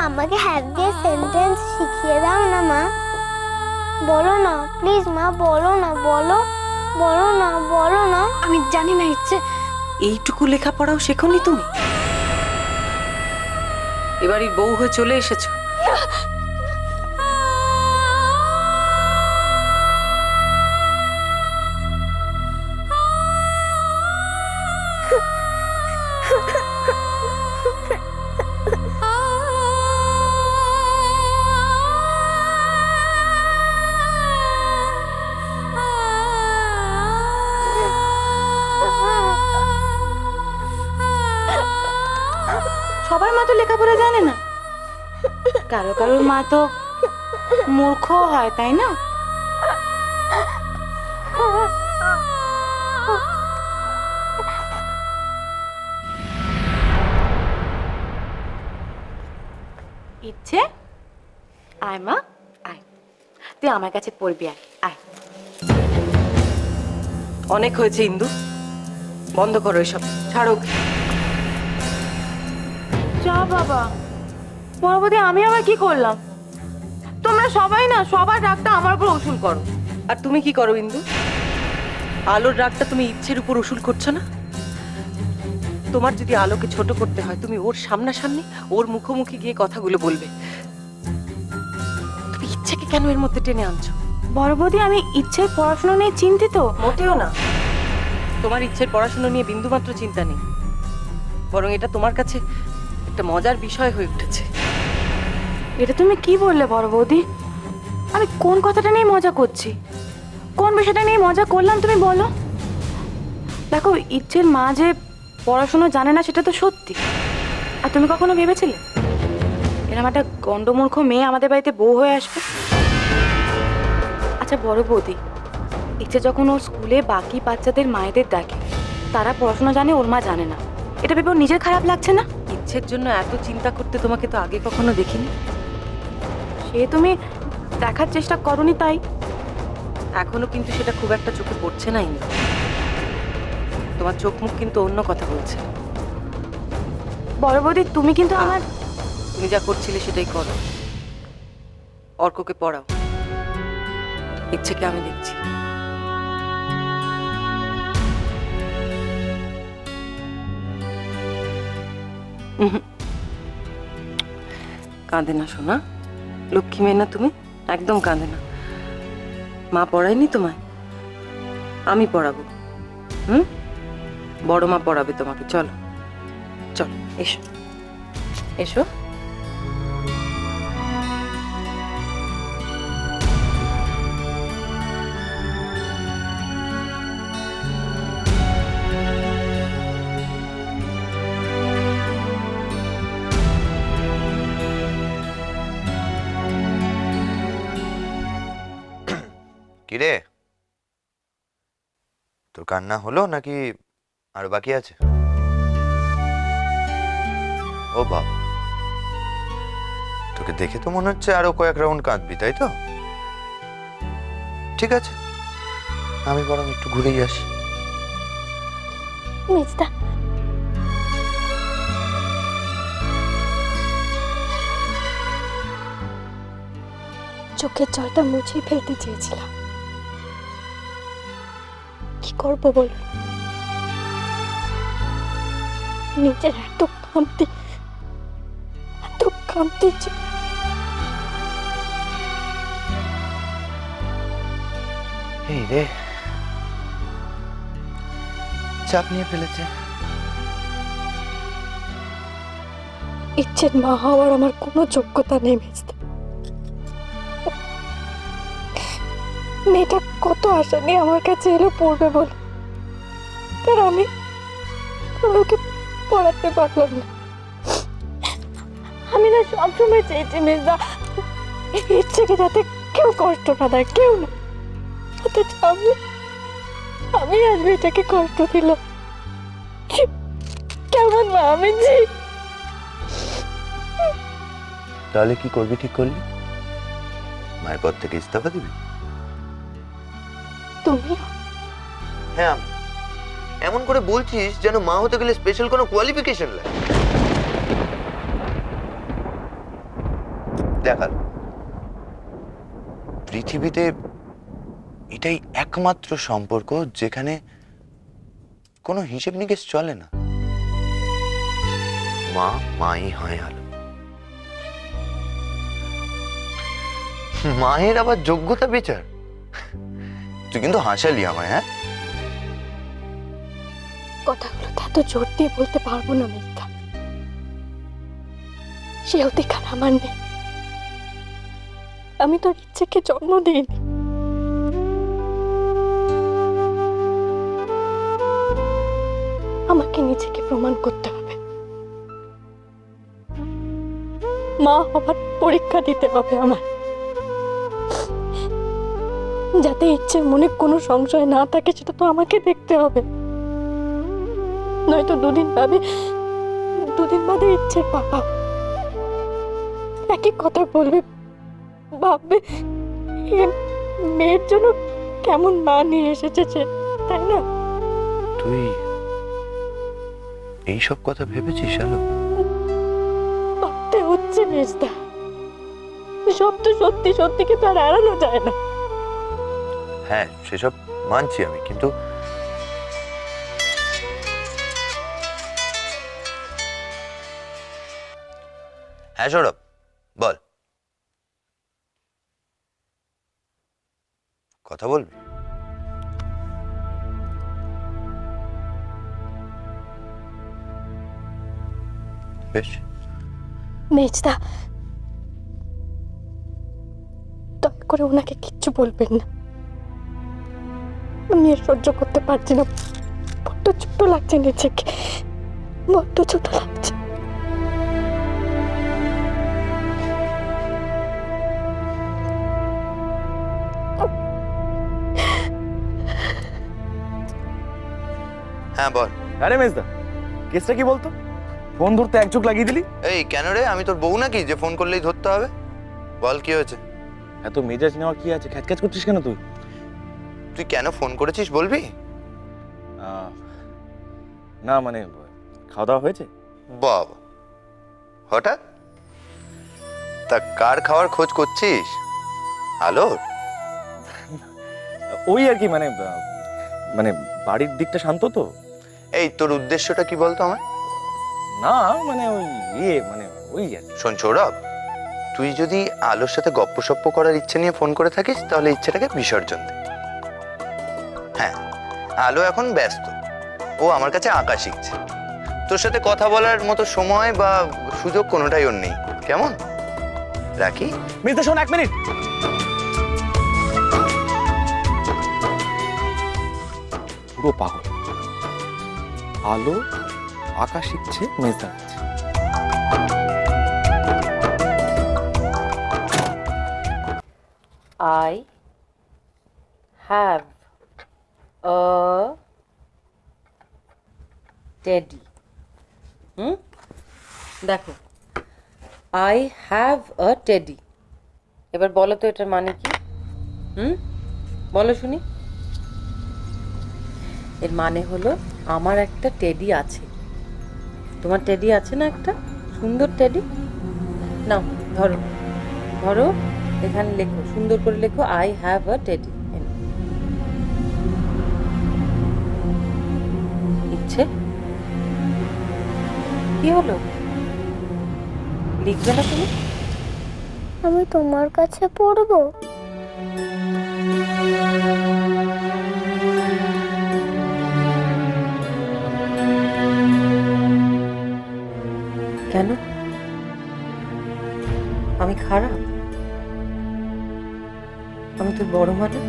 আমাকে হ্যাভ দিয়ে সেন্টেন্স শিখিয়ে দাও না মা। বলো না প্লিজ মা, বলো না, বলো বলো না, বলো না। আমি জানি না ইচ্ছে। এইটুকু লেখাপড়াও শেখোনি তুমি? এবারই বউ হয়ে চলে এসেছো। সবার মা তো লেখাপড়া জানে না, কারো কারোর মা তো মূর্খ হয়, তাই না? ইচ্ছে, আয় মা আয়, তুই আমার কাছে পড়বি, আয় আয়। অনেক হয়েছে ইন্দু, বন্ধ করো এসব, ছাড়ো। যা বাবা, পরবর্তী আমি আবার কি করলাম? তোমরা সবাই না সবার রাগটা আমার উপর উসুল করো। আর তুমি কি করো ইন্দু? আলোর রাগটা তুমি ইচ্ছের উপর উসুল করছো না? তোমার যদি আলোকে ছোট করতে হয়, তুমি ওর সামনাসামনি ওর মুখোমুখি গিয়ে কথাগুলো বলবে। তুমি ইচ্ছেকে কেন এর মধ্যে টেনে আনছো? বড় বৌদি, আমি ইচ্ছের পড়াশোনা নিয়ে চিন্তিত। মোটেও না, তোমার ইচ্ছের পড়াশোনা নিয়ে বিন্দুমাত্র চিন্তা নেই, বরং এটা তোমার কাছে একটা মজার বিষয় হয়ে উঠেছে। এটা তুমি কি বললে বড় বৌদি? আমি কোন কথাটা নিয়ে মজা করছি, কোন বিষয়টা নিয়ে মজা করলাম তুমি বলো? দেখো, ইচ্ছের মা যে পড়াশোনা জানে না সেটা তো সত্যি। আর তুমি কখনো ভেবেছিলে এরকম একটা গন্ডমূর্খ মেয়ে আমাদের বাড়িতে বউ হয়ে আসবে? আচ্ছা বড় বৌদি, ইচ্ছে যখন ওর স্কুলে বাকি বাচ্চাদের মায়েদের দেখে তারা পড়াশোনা জানে, ওর মা জানে না, এটা ভেবে ওর নিজের খারাপ লাগছে না? ইচ্ছের জন্য এত চিন্তা করতে তোমাকে তো আগে কখনো দেখিনি। সে তুমি দেখার চেষ্টা করনি, তাই এখনো কিন্তু সেটা খুব একটা চোখে পড়ছে না ইন্দু। তোমার চোখ মুখ কিন্তু অন্য কথা বলছে। বড় বৌদি, তুমি কিন্তু আমার তুমি যা করছিলে সেটাই করো, অর্ককে পড়াও, ইচ্ছেকে আমি দেখছি। কাঁদে না সোনা, লক্ষ্মী মেয়ে না তুমি, একদম কাঁদে না। মা পড়ায়নি তোমায়, আমি পড়াবো। বড় মা পড়াবে তোমাকে। চলো চলো, এসো এসো। কিরে, তোর কান্না হলো নাকি আর বাকি আছে? ও বাবা, তোকে দেখে তো মনে হচ্ছে আরো কয়েক রাউন্ড কাঁদবি, তাই তো? ঠিক আছে, আমি বরং একটু ঘুরেই আসি। মেজদা, চোখের জলটা মুছিয়ে ফেলতে চেয়েছিলাম, কি করবো বল? নিজের এত কামতি যে এই রে, চাপ নিয়ে ফেলেছে। ইচ্ছের মা হওয়ার আমার কোনো যোগ্যতা নেই মেজদা। মেয়েটা কত আশা নিয়ে আমার কাছে এলো পড়বে বলে, আর আমি ওকে পড়াতে পারলাম না। আমি না সবসময় চেয়েছি মেজদা, ইচ্ছেকে যাতে কেউ কষ্ট না দেয়, কেউ না। অথচ আমি আজ মেয়েটাকে কষ্ট দিলাম। কেমন মা আমি জি। তাহলে কি করবি ঠিক করলি? মায়ের পদ থেকে ইস্তফা দিবি? তুমি? হ্যাঁ, আমি। এমন করে বলছিস যেন মা হতে গেলে স্পেশাল কোনো কোয়ালিফিকেশন লাগে। দেখাল পৃথিবীতে এটাই একমাত্র সম্পর্ক যেখানে কোনো হিসেব নিকেশ চলে না। মা মাই হয় আলো। মায়ের আবার যোগ্যতা বিচার? তুই কিন্তু হাসালি আমায়। হ্যাঁ, কথাগুলো তো এত জোর দিয়ে বলতে পারবো না মিথ্যা, সে অধিকার আমার নেই। আমি তোর ইচ্ছেকে জন্ম দিইনি। আমাকে নিজেকে প্রমাণ করতে হবে, মা হবার পরীক্ষা দিতে হবে আমার, যাতে ইচ্ছের মনে কোনো সংশয় না থাকে সেটা তো আমাকে দেখতে হবে। নয়তো দুদিন বাদে ইচ্ছের বাবা একই কথা বলবে, ভাববে এ মেয়ের জন্য কেমন মা নিয়ে এসেছে সে, তাই না? তুই এইসব কথা ভেবেছিস আলো? ভাবতে হচ্ছে মেজদা, সব তো সত্যি সত্যি কিন্তু আর এড়ানো যায় না। হ্যাঁ, সেসব মানছি আমি, কিন্তু হ্যাঁ সৌরভ বল, কথা বলবি? বেশ, মেজদা দয়া করে ওনাকে কিচ্ছু বলবেন না, আমি আর সহ্য করতে পারছি না, বড্ড ছোট লাগছে নিজেকে, বড্ড ছোট লাগছে। হ্যাঁ বল। আরে মেজদা, কেসটা কি বলতো? ফোন ধরতে এক চোখ লাগিয়ে দিলি। এই কেন রে, আমি তোর বউ নাকি যে ফোন করলেই ধরতে হবে? বল কি হয়েছে? এত মেজাজ নেওয়া কি আছে? খ্যাচখ্যাচ করছিস কেন তুই? তুই কেন ফোন করেছিস বলবি? না মানে খাওয়া দাওয়া হয়েছে? বাবা, হঠাৎ? তা কার খাওয়ার খোঁজ করছিস? আলোর? ওই আর কি, মানে মানে বাড়ির দিকটা শান্ত তো। এই তোর উদ্দেশ্যটা কি বলতো আমার? না মানে ওই মানে ওই আর কি। শোন সৌরভ, তুই যদি আলোর সাথে গপ্পসপ্প করার ইচ্ছে নিয়ে ফোন করে থাকিস তাহলে ইচ্ছেটাকে বিসর্জন দে। হ্যাঁ, আলো এখন ব্যস্ত, ও আমার কাছে আঁকা শিখছে, তোর সাথে কথা বলার মতো সময় বা সুযোগ কোনোটাই ওর নেই। কেমন? রাখি? মেজদা শোন, 1 মিনিট। পুরো পাগল। আলো আঁকা শিখছে মেজদার কাছে। I have a teddy. দেখো, I have a teddy. এবার বলো তো এটার মানে কি? বলো শুনি। এর মানে হলো আমার একটা টেডি আছে। তোমার টেডি আছে না একটা সুন্দর টেডি? নাও ধরো, ধরো, এখানে লেখো, সুন্দর করে লেখো, আই হ্যাভ আ টেডি। ইচ্ছে কি হলো? লিখবে না তুমি? আমি তোমার কাছে পড়বো। কেন? আমি খারাপ? আমি তোর বড় মা না?